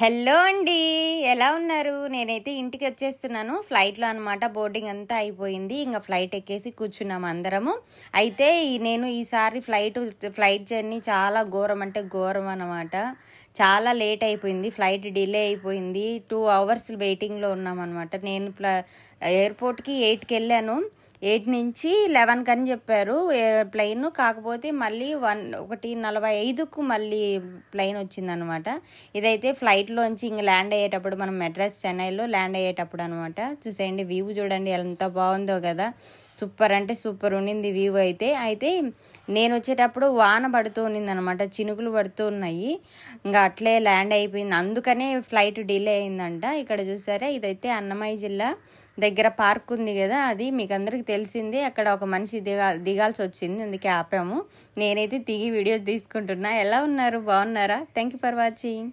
Hello అండి, ఎలా ఉన్నారు? నేనైతే ఇంటికి వచ్చేస్తున్నాను. ఫ్లైట్లో అనమాట. బోర్డింగ్ అంతా అయిపోయింది. ఇంకా ఫ్లైట్ ఎక్కేసి కూర్చున్నాము అందరము. అయితే నేను ఈసారి ఫ్లైట్ జర్నీ చాలా ఘోరం అంటే ఘోరం అనమాట. చాలా లేట్ అయిపోయింది. ఫ్లైట్ డిలే అయిపోయింది. 2 అవర్స్ వెయిటింగ్లో ఉన్నామన్నమాట. నేను ఎయిర్పోర్ట్కి 8కి వెళ్ళాను. 8 నుంచి 11 కని చెప్పారు ప్లెయిన్. కాకపోతే మళ్ళీ 1:45కు మళ్ళీ ప్లెయిన్ వచ్చిందనమాట. ఇదైతే ఫ్లైట్లోంచి ఇంక ల్యాండ్ అయ్యేటప్పుడు మనం మెడ్రాస్ చెన్నైలో ల్యాండ్ అయ్యేటప్పుడు అనమాట. చూసేయండి, వ్యూ చూడండి ఎంత బాగుందో కదా. సూపర్ అంటే సూపర్ ఉండింది వ్యూ. అయితే నేను వచ్చేటప్పుడు వాన పడుతూ ఉన్నింది అనమాట. చినుకులు పడుతూ ఉన్నాయి. ఇంకా అట్లే ల్యాండ్ అయిపోయింది. అందుకనే ఫ్లైట్ డిలే అయిందంట. ఇక్కడ చూసారా, ఇదైతే అన్నమయ్య జిల్లా దగ్గర పార్క్ ఉంది కదా, అది మీకు అందరికి తెలిసిందే. అక్కడ ఒక మనిషి దిగాల్సి వచ్చింది, అందుకే ఆపాము. నేనైతే దిగి వీడియోస్ తీసుకుంటున్నా. ఎలా ఉన్నారు? బాగున్నారా? Thank you for watching.